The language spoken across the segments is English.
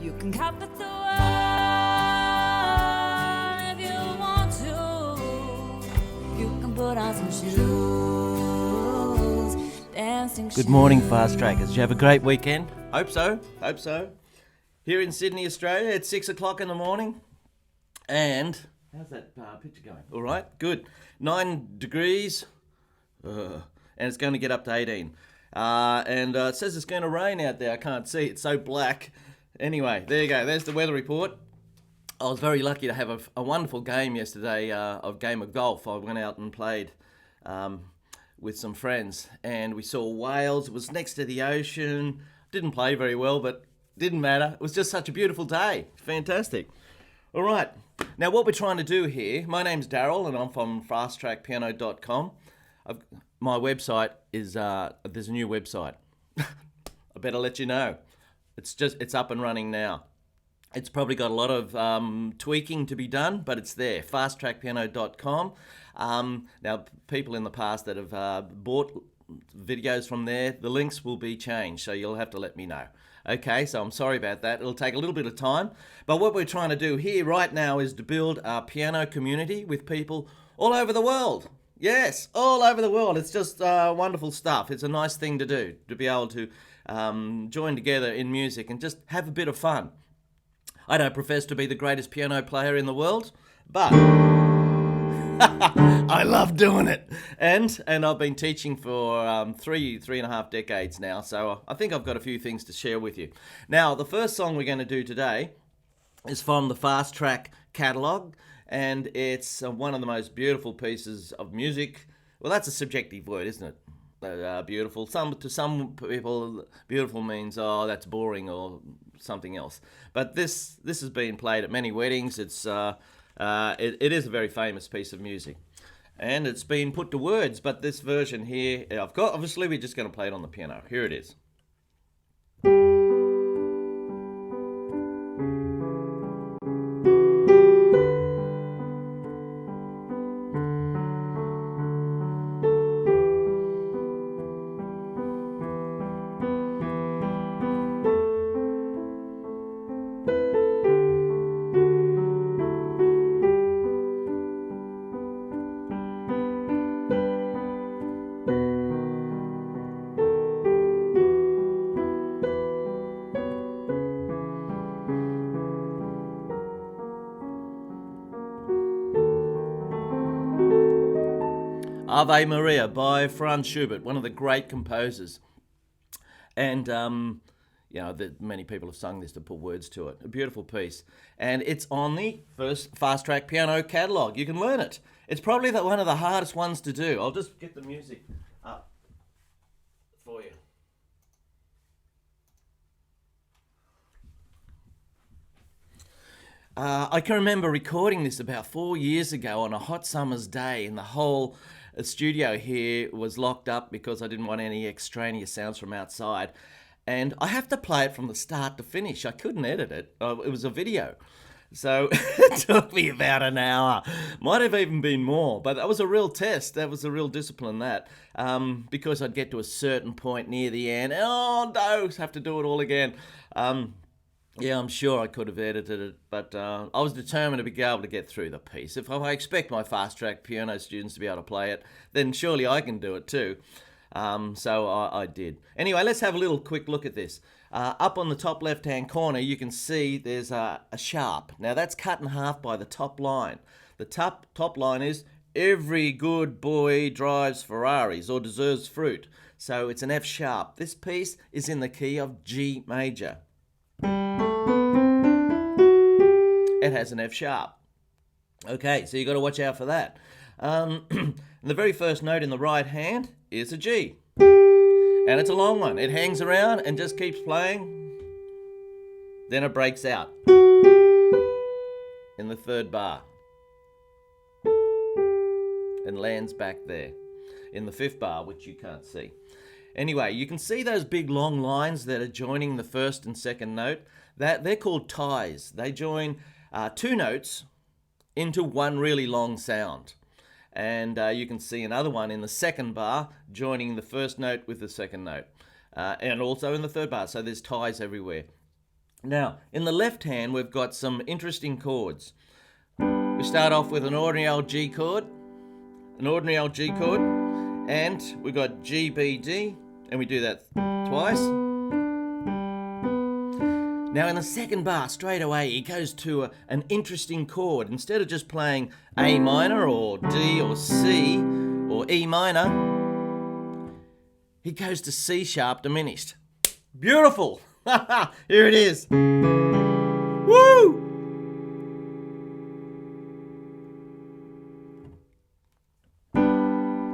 You can covet the world if you want to. You can put on some shoes, dancing shoes. Good morning, Fast Trackers. Did you have a great weekend? Hope so. Here in Sydney, Australia, it's 6 o'clock in the morning. And how's that picture going? All right, good. 9 degrees. And it's going to get up to 18. And it says it's going to rain out there. I can't see. It's so black. Anyway, there you go. There's the weather report. I was very lucky to have a wonderful game yesterday, a game of golf. I went out and played with some friends, and we saw whales. It was next to the ocean. Didn't play very well, but didn't matter. It was just such a beautiful day. Fantastic. All right. Now, what we're trying to do here, my name's Darryl, and I'm from fasttrackpiano.com. My website is, there's a new website. I better let you know. It's up and running now. It's probably got a lot of tweaking to be done, but it's there, fasttrackpiano.com. Now, people in the past that have bought videos from there, the links will be changed, so you'll have to let me know. Okay, so I'm sorry about that. It'll take a little bit of time, but what we're trying to do here right now is to build a piano community with people all over the world. Yes, all over the world. It's just wonderful stuff. It's a nice thing to do, to be able to join together in music and just have a bit of fun. I don't profess to be the greatest piano player in the world, but I love doing it. And I've been teaching for three and a half decades now, so I think I've got a few things to share with you. Now, the first song we're going to do today is from the Fast Track catalogue, and it's one of the most beautiful pieces of music. Well, that's a subjective word, isn't it? Beautiful. To some people, beautiful means, oh, that's boring or something else. But this has been played at many weddings. It is a very famous piece of music, and it's been put to words. But this version here, I've got. Obviously, we're just going to play it on the piano. Here it is. Ave Maria by Franz Schubert, one of the great composers. And, many people have sung this to put words to it. A beautiful piece. And it's on the first Fast Track Piano catalogue. You can learn it. It's probably one of the hardest ones to do. I'll just get the music up for you. I can remember recording this about 4 years ago on a hot summer's day, and the whole studio here was locked up because I didn't want any extraneous sounds from outside. And I have to play it from the start to finish. I couldn't edit it. It was a video. So it took me about an hour. Might have even been more, but that was a real test. That was a real discipline, that. Because I'd get to a certain point near the end. Oh, no, have to do it all again. Yeah, I'm sure I could have edited it, but I was determined to be able to get through the piece. If I expect my Fast Track piano students to be able to play it, then surely I can do it too. So I did. Anyway, let's have a little quick look at this. Up on the top left-hand corner, you can see there's a sharp. Now, that's cut in half by the top line. The top line is, every good boy drives Ferraris or deserves fruit. So it's an F sharp. This piece is in the key of G major. It has an F sharp. Okay, so you've got to watch out for that. The very first note in the right hand is a G. And it's a long one. It hangs around and just keeps playing. Then it breaks out in the third bar and lands back there in the fifth bar, which you can't see. Anyway, you can see those big long lines that are joining the first and second note. They're called ties. They join two notes into one really long sound. And you can see another one in the second bar joining the first note with the second note. And also in the third bar. So there's ties everywhere. Now, in the left hand, we've got some interesting chords. We start off with an ordinary old G chord, and we got G, B, D, and we do that twice. Now in the second bar, straight away, he goes to an interesting chord. Instead of just playing A minor or D or C or E minor, he goes to C sharp diminished. Beautiful! Here it is. Woo!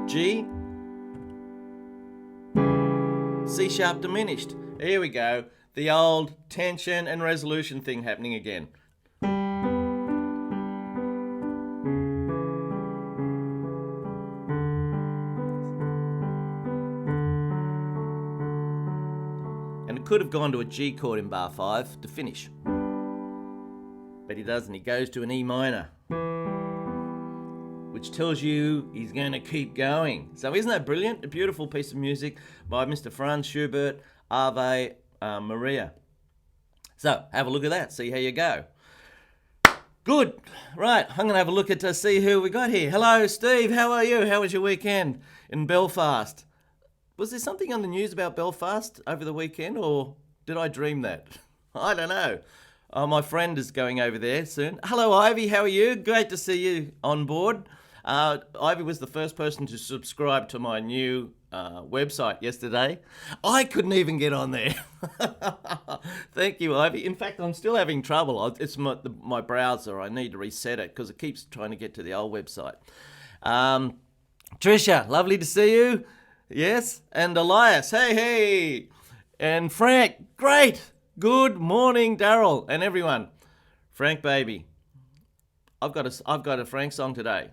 G, C sharp diminished. Here we go. The old tension and resolution thing happening again. And it could have gone to a G chord in bar 5 to finish. But he doesn't. He goes to an E minor, which tells you he's going to keep going. So isn't that brilliant? A beautiful piece of music by Mr. Franz Schubert, Ave Maria. So have a look at that, see how you go. Good. Right, I'm going to have a look at see who we got here. Hello, Steve. How are you? How was your weekend in Belfast? Was there something on the news about Belfast over the weekend, or did I dream that? I don't know. My friend is going over there soon. Hello, Ivy. How are you? Great to see you on board. Ivy was the first person to subscribe to my new website yesterday. I couldn't even get on there. Thank you, Ivy. In fact, I'm still having trouble. It's my browser. I need to reset it because it keeps trying to get to the old website. Tricia, lovely to see you. Yes. And Elias, hey. And Frank, great. Good morning, Darryl and everyone. Frank, baby. I've got a Frank song today.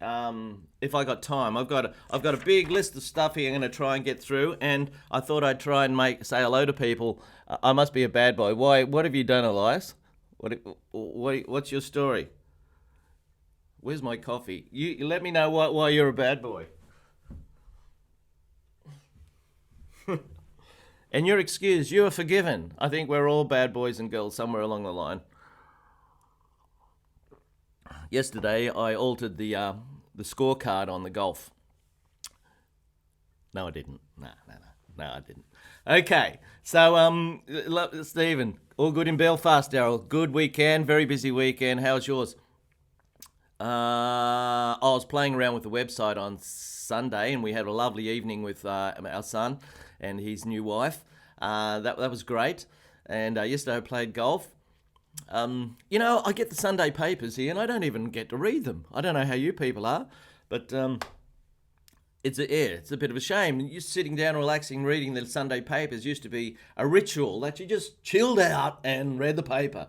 If I got time, I've got a big list of stuff here I'm going to try and get through, and I thought I'd try and say hello to people. I must be a bad boy. Why? What have you done, Elias? What's your story? Where's my coffee? You let me know why you're a bad boy. And you're excused. You are forgiven. I think we're all bad boys and girls somewhere along the line. Yesterday, I altered the scorecard on the golf. No, I didn't. No, I didn't. Okay, so Stephen, all good in Belfast, Darryl. Good weekend, very busy weekend. How's yours? I was playing around with the website on Sunday, and we had a lovely evening with our son and his new wife. That was great. And yesterday I played golf. I get the Sunday papers here, and I don't even get to read them. I don't know how you people are, but it's a bit of a shame. You sitting down, relaxing, reading the Sunday papers used to be a ritual that you just chilled out and read the paper.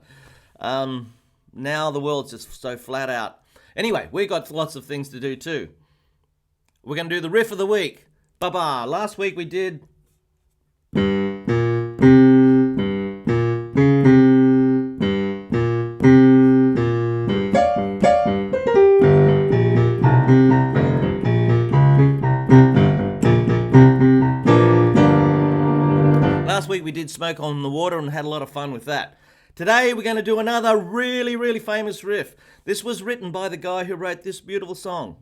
Now the world's just so flat out. Anyway, we got lots of things to do too. We're going to do the riff of the week. Ba-ba. Last week we did... Last week we did Smoke on the Water and had a lot of fun with that. Today we're going to do another really, really famous riff. This was written by the guy who wrote this beautiful song.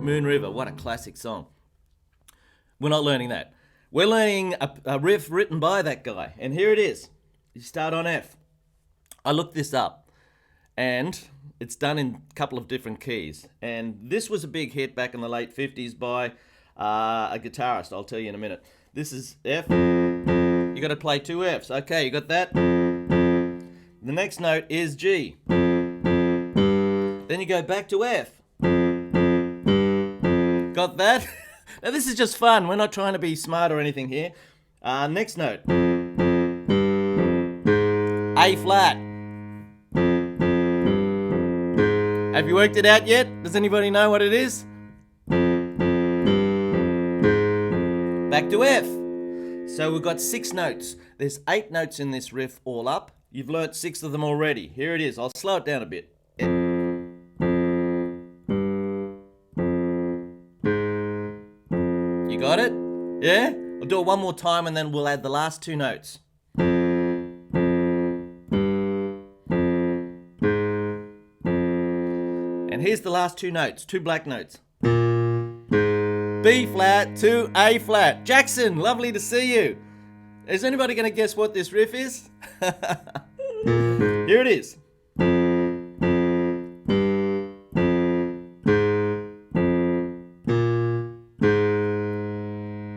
Moon River, what a classic song. We're not learning that. We're learning a riff written by that guy. And here it is. You start on F. I looked this up, and it's done in a couple of different keys. And this was a big hit back in the late 50s by a guitarist. I'll tell you in a minute. This is F. You got to play two Fs. Okay, you got that? The next note is G. Then you go back to F. Got that? Now this is just fun. We're not trying to be smart or anything here. Next note. A flat. Have you worked it out yet? Does anybody know what it is? Back to F. So we've got 6 notes. There's 8 notes in this riff all up, You've learnt 6 of them already. Here it is. I'll slow it down a bit. You got it? Yeah? I'll do it one more time and then we'll add the last 2 notes. And here's the last 2 notes, 2 black notes. B flat to A flat. Jackson, lovely to see you. Is anybody going to guess what this riff is? Here it is.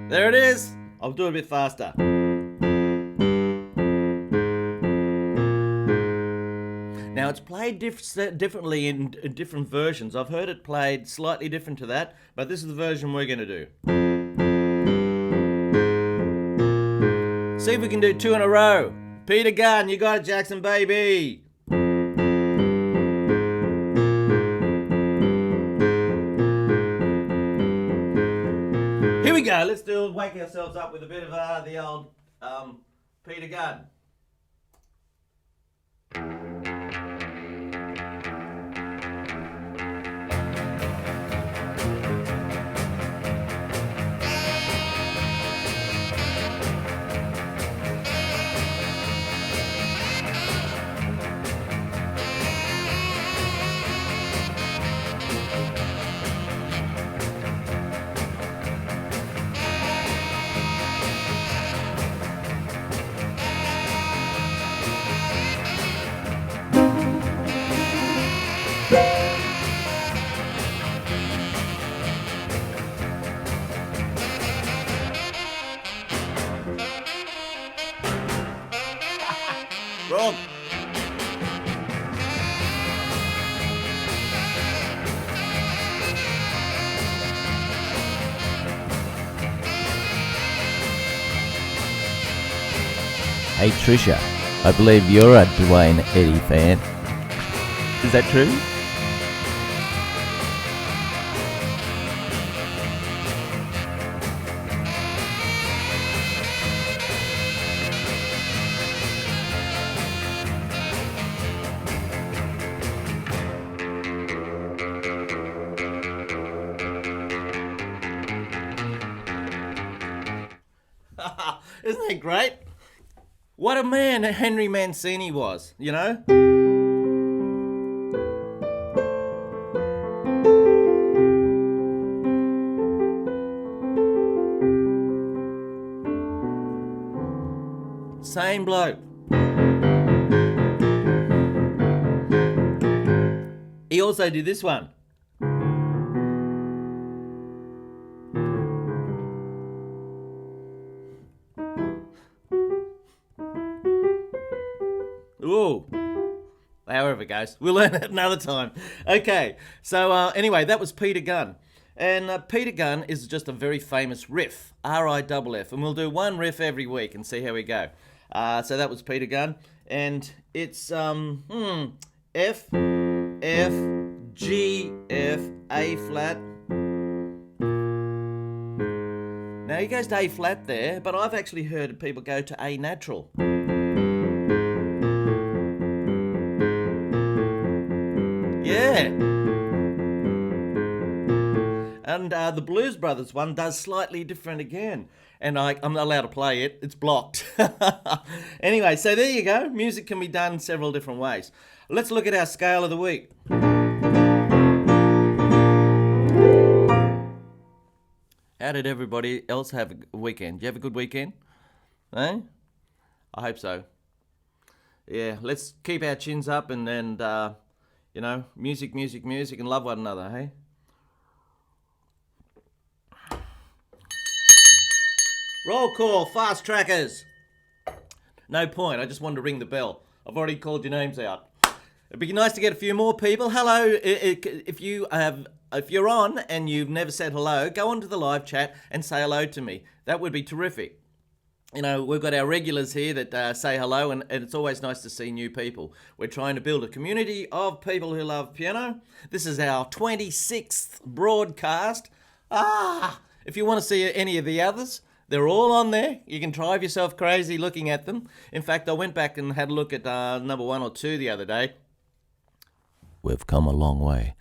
There it is. I'll do it a bit faster. Now it's played differently in different versions. I've heard it played slightly different to that, but this is the version we're going to do. See if we can do 2 in a row. Peter Gunn, you got it, Jackson, baby. Here we go. Let's wake ourselves up with a bit of the old Peter Gunn. Wrong. Hey Trisha, I believe you're a Dwayne Eddy fan. Is that true? Isn't that great? What a man Henry Mancini was, you know? Same bloke. He also did this one. Ooh. However it goes. We'll learn it another time. Okay. So anyway, that was Peter Gunn. And Peter Gunn is just a very famous riff. R-I-F-F. And we'll do one riff every week and see how we go. So that was Peter Gunn. And it's F, F, G, F, A flat. Now he goes to A flat there, but I've actually heard people go to A natural. Yeah. And the Blues Brothers one does slightly different again. And I'm not allowed to play it. It's blocked. Anyway, so there you go. Music can be done several different ways. Let's look at our scale of the week. How did everybody else have a weekend? Did you have a good weekend? Eh? I hope so. Yeah, let's keep our chins up and you know, music, music, music, and love one another, hey? Roll call, fast trackers. No point, I just wanted to ring the bell. I've already called your names out. It'd be nice to get a few more people. Hello, if you're on and you've never said hello, go onto the live chat and say hello to me. That would be terrific. You know, we've got our regulars here that say hello, and it's always nice to see new people. We're trying to build a community of people who love piano. This is our 26th broadcast. If you want to see any of the others, They're all on there. You can drive yourself crazy looking at them. In fact, I went back and had a look at number 1 or 2 the other day. We've come a long way.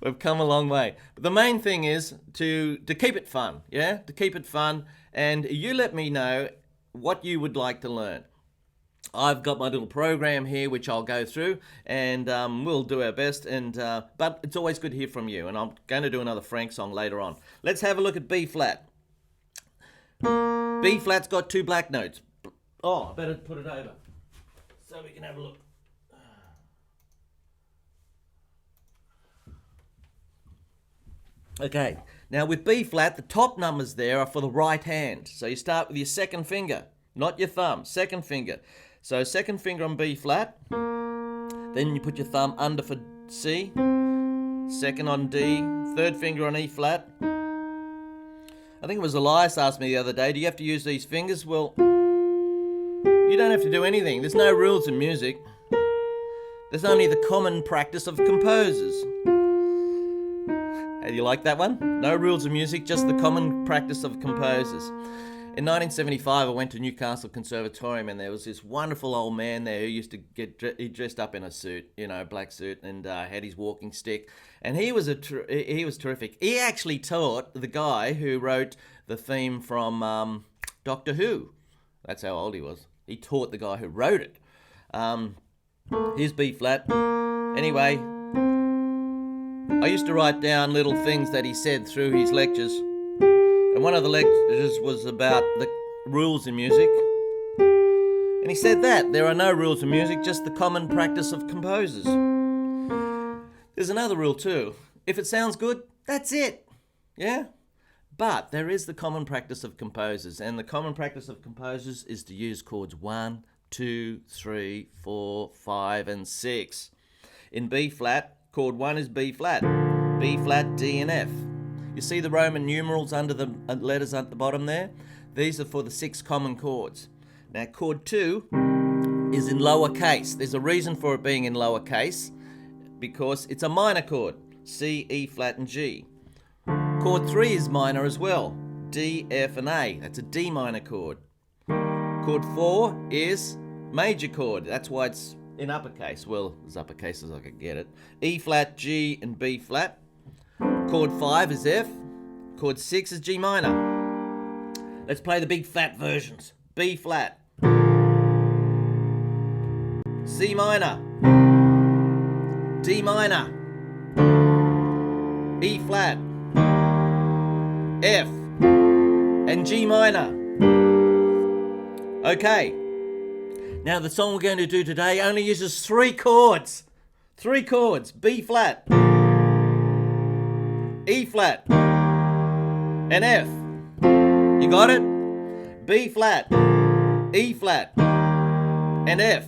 We've come a long way. But the main thing is to keep it fun, yeah? To keep it fun. And you let me know what you would like to learn. I've got my little program here, which I'll go through, and we'll do our best. But it's always good to hear from you, and I'm going to do another Frank song later on. Let's have a look at B flat. B flat's got 2 black notes. Oh, I better put it over so we can have a look. Okay, now with B flat, the top numbers there are for the right hand. So you start with your second finger, not your thumb, second finger. So second finger on B flat, then you put your thumb under for C, second on D, third finger on E flat. I think it was Elias asked me the other day, do you have to use these fingers? Well, you don't have to do anything. There's no rules in music. There's only the common practice of composers. How do you like that one? No rules of music, just the common practice of composers. In 1975, I went to Newcastle Conservatorium, and there was this wonderful old man there who used to he dressed up in a suit, black suit, and had his walking stick. And he was terrific. He actually taught the guy who wrote the theme from Doctor Who. That's how old he was. He taught the guy who wrote it. Here's B flat. Anyway, I used to write down little things that he said through his lectures. And one of the lectures was about the rules in music. And he said that there are no rules in music, just the common practice of composers. There's another rule too. If it sounds good, that's it. Yeah? But there is the common practice of composers. And the common practice of composers is to use chords 1, 2, 3, 4, 5, and 6. In B flat, chord 1 is B flat, D, and F. You see the Roman numerals under the letters at the bottom there? These are for the 6 common chords. Now, chord 2 is in lower case. There's a reason for it being in lower case, because it's a minor chord, C, E flat, and G. Chord 3 is minor as well, D, F, and A. That's a D minor chord. Chord 4 is major chord. That's why it's in uppercase. Well, as uppercase as I could get it. E flat, G, and B flat. Chord 5 is F. Chord 6 is G minor. Let's play the big fat versions. B flat, C minor, D minor, E flat, F, and G minor. Okay. Now the song we're going to do today only uses 3 chords. 3 chords. B flat, E flat, and F. You got it? B flat, E flat, and F.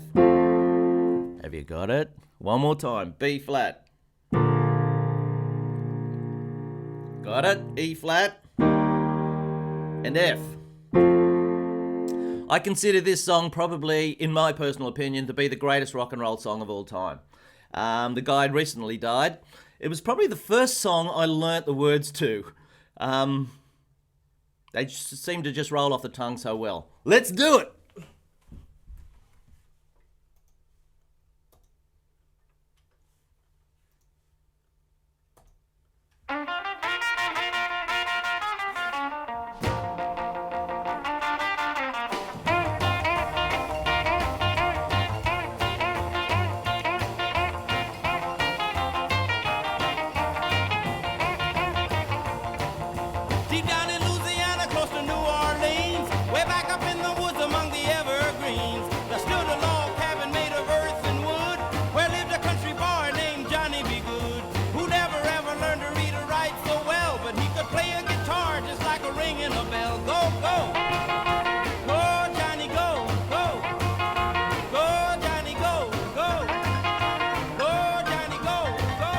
Have you got it? One more time. B flat. Got it? E flat and F. I consider this song probably, in my personal opinion, to be the greatest rock and roll song of all time. The guy recently died. It was probably the first song I learnt the words to. They just seem to just roll off the tongue so well. Let's do it! Deep down in Louisiana, close to New Orleans, way back up in the woods among the evergreens, there stood a log cabin made of earth and wood, where lived a country boy named Johnny B. Good, who never ever learned to read or write so well, but he could play a guitar just like a ringing a bell. Go, go! Go, Johnny, go, go! Go, Johnny, go, go! Go, Johnny, go, go!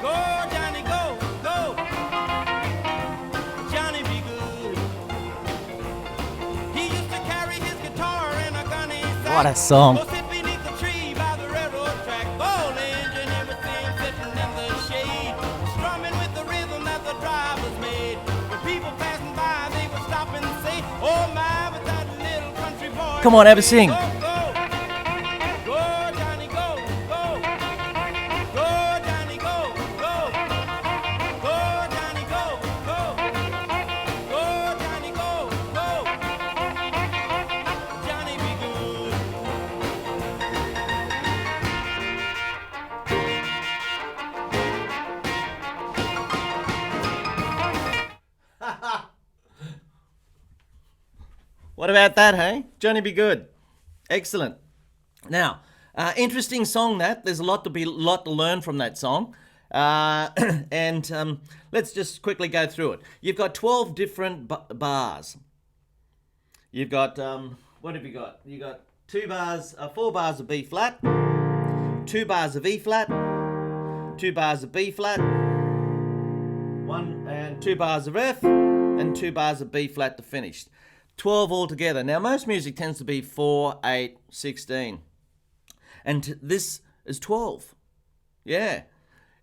Go, Johnny, go, go! Johnny be good. He used to carry his guitar in a gunny sack. What a song. Go sit beneath the tree by the railroad track. Gold engine, everything sitting in the shade, strumming with the rhythm that the drivers made. Oh my, but that little country boy. Come on, have a sing. Go, go. Go, Johnny, go, go. Go, Johnny, go, go. Go, Johnny, go, go. Go, Johnny, go, go. Johnny be good. What about that, hey? Johnny be good. Excellent. Now, interesting song that. There's a lot to learn from that song. And let's just quickly go through it. You've got 12 different bars. You've got, what have you got? You've got 4 bars of B flat, 2 bars of E flat, 2 bars of B flat, 1 and 2 bars of F, and 2 bars of B flat to finish. 12 altogether. Now, most music tends to be 4, 8, 16. And this is 12. Yeah.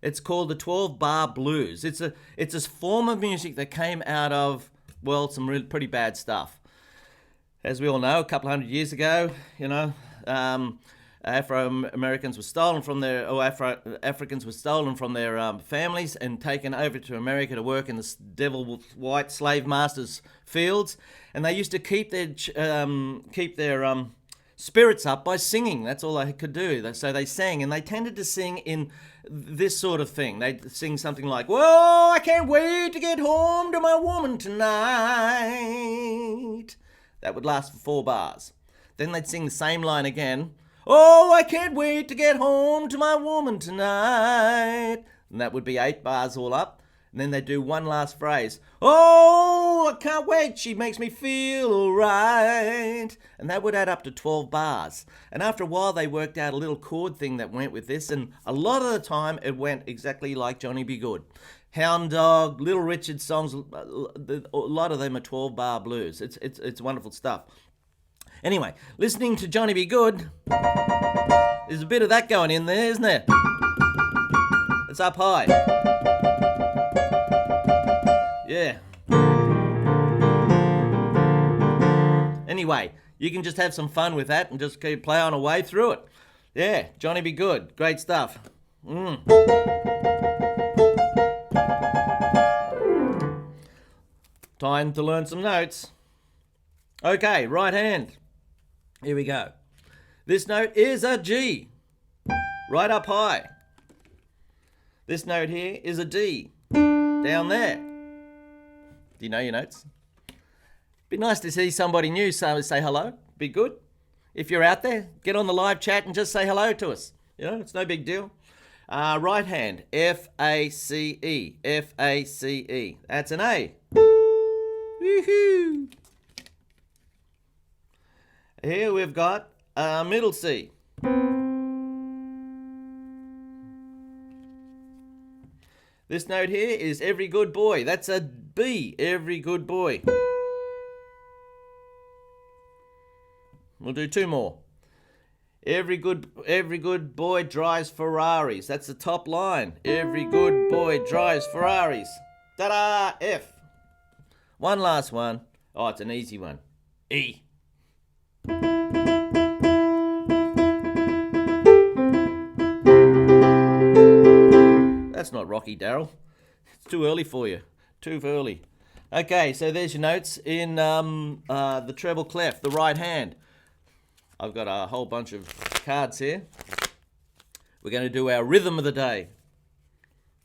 It's called the 12-bar blues. It's a form of music that came out of, well, some really pretty bad stuff. As we all know, a couple of hundred years ago, Afro-Americans were stolen from their, or Africans were stolen from their families and taken over to America to work in the devil white slave masters' fields, and they used to keep their spirits up by singing. That's all they could do. So they sang, and they tended to sing in this sort of thing. They'd sing something like, "Whoa, I can't wait to get home to my woman tonight." That would last for 4 bars. Then they'd sing the same line again. "Oh, I can't wait to get home to my woman tonight." And that would be 8 bars all up. And then they'd do one last phrase. "Oh, I can't wait, she makes me feel alright." And that would add up to 12 bars. And after a while, they worked out a little chord thing that went with this. And a lot of the time, it went exactly like Johnny Be Good. Hound Dog, Little Richard songs, a lot of them are 12-bar blues. It's wonderful stuff. Anyway, listening to Johnny Be Good, there's a bit of that going in there, isn't there? It's up high. Yeah. Anyway, you can just have some fun with that and just keep plowing away through it. Yeah, Johnny Be Good. Great stuff. Time to learn some notes. Okay, right hand. Here we go. This note is a G, right up high. This note here is a D, down there. Do you know your notes? Be nice to see somebody new say hello. Be good. If you're out there, get on the live chat and just say hello to us. You know, it's no big deal. Right hand, F-A-C-E, F-A-C-E. That's an A. Woohoo! Here we've got a middle C. This note here is every good boy. That's a B, every good boy. We'll do 2 more. Every good boy drives Ferraris. That's the top line. Every good boy drives Ferraris. Ta-da! F. One last one. Oh, it's an easy one. E. That's not Rocky, Darryl. It's too early for you. Too early. Okay, so there's your notes in the treble clef, the right hand. I've got a whole bunch of cards here. We're going to do our rhythm of the day.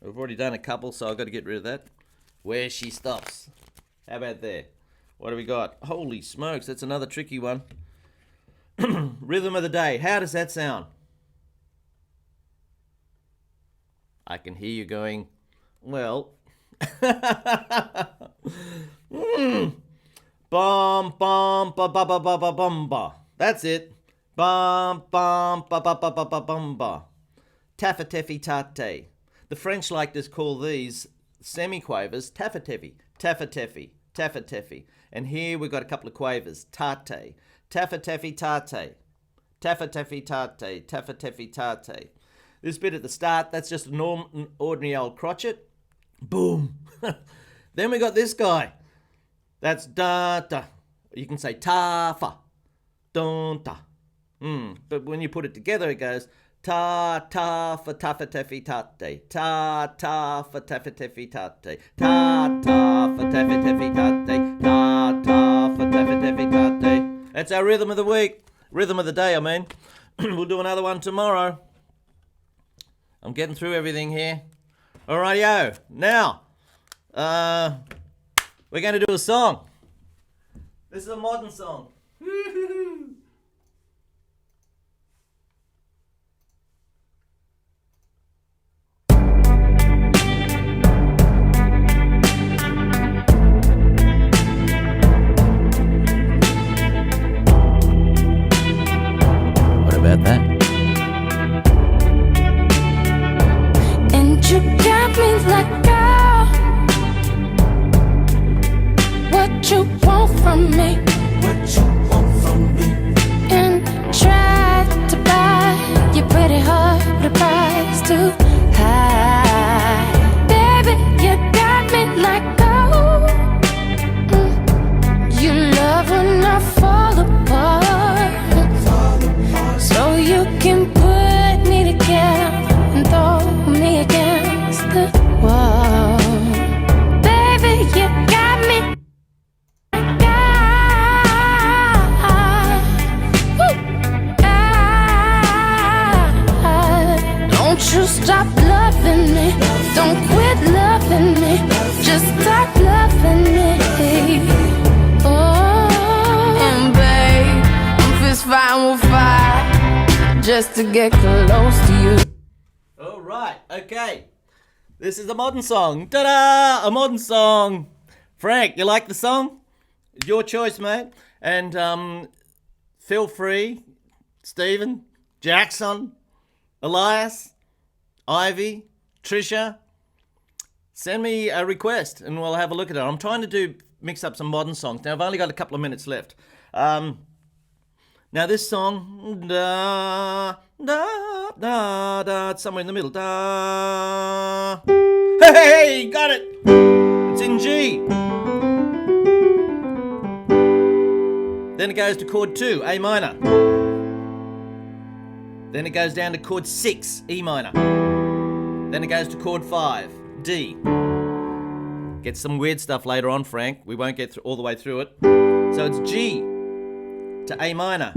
We've already done a couple, so I've got to get rid of that. Where she stops. How about there? What do we got? Holy smokes, that's another tricky one. Rhythm of the day. How does that sound? I can hear you going, well. Bum, bum, ba, ba, ba, ba, ba, bum, ba. That's it. Bum, bum, ba, ba, ba, ba, ba, bum, ba. Taffa-teffy tate. The French like to call these semi-quavers taffa-teffy, taffa-teffy, taffa-teffy. And here we've got a couple of quavers. Tate. Taffa-teffy tate. Taffa-teffy tate. Taffa-teffy tate. This bit at the start, that's just an ordinary old crotchet. Boom. Then we got this guy. That's da-da. You can say ta fa, don ta. But when you put it together, it goes ta ta fa tafa tefi tate, ta ta fa tafa tefi tate, ta ta fa tafa tefi tate, ta ta fa tafa tefi tate. That's our rhythm of the week, rhythm of the day. I mean, we'll do another one tomorrow. I'm getting through everything here. Alrighty-o. Now, we're going to do a song. This is a modern song. Woo-hoo-hoo. What about that? And you got me like, girl, what you want from me? And try to buy your pretty heart with a price too high. Baby, you got me like, oh, you love when I fall apart, so you can put me together and throw me against the wall. Baby, you got me. Don't you stop loving me. Don't quit loving me. Just stop loving me. Oh, and babe, I'm fist fighting with fire just to get close to you. All right, okay. This is a modern song. Ta-da! A modern song. Frank, you like the song? It's your choice, mate. And feel free, Stephen, Jackson, Elias, Ivy, Trisha, send me a request and we'll have a look at it. I'm trying to mix up some modern songs. Now, I've only got a couple of minutes left. Now, this song, da, da, da, da, it's somewhere in the middle. Da. Hey, got it! It's in G. Then it goes to chord 2, A minor. Then it goes down to chord 6, E minor. Then it goes to chord 5, D. Get some weird stuff later on, Frank. We won't get all the way through it. So it's G to A minor,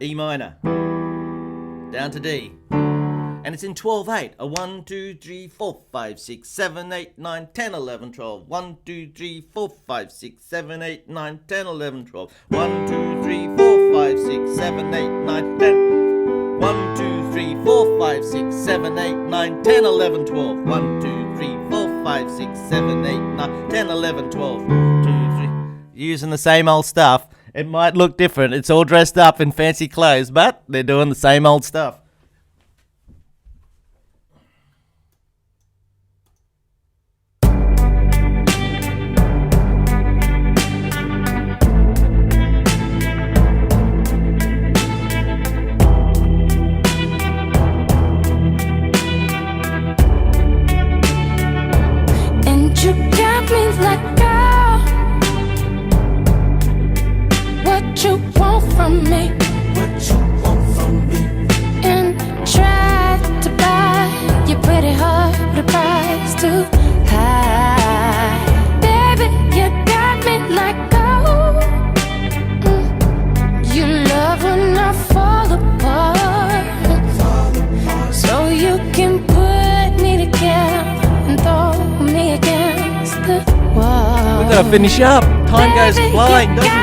E minor, down to D. And it's in 12/8. A 1, 2, 3, 4, 5, 6, 7, 8, 9, 10, 11, 12. 1, 2, 3, 4, 5, 6, 7, 8, 9, 10, 11, 12. 1, 2, 3, 4, 5, 6, 7, 8, 9, 10. 1, 2, 3, 4, 5, 6, 7, 8, 9, 10, 11, 12. 1, 2, 3, 4, 5, 6, 7, 8, 9, 10, 11, 12. 2, 3. Using the same old stuff. It might look different. It's all dressed up in fancy clothes, but they're doing the same old stuff. You got me like, girl, what you want from me? And try to buy your pretty heart with a price too high. Baby, you got me like, oh, you love when I fall apart, so you can put me together and throw me against the wall. We've got to finish up. Time goes flying, doesn't it?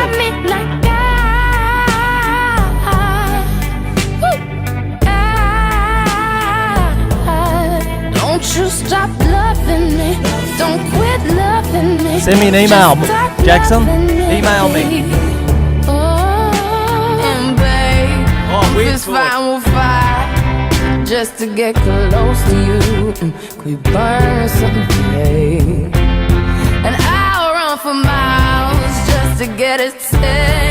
Don't you stop loving me. Don't quit loving me. Send me an email, Jackson. Email me. Oh, and babe, Oh, weird it's fine with fire just to get close to you. We burn something today, and I'll run for miles just to get a taste.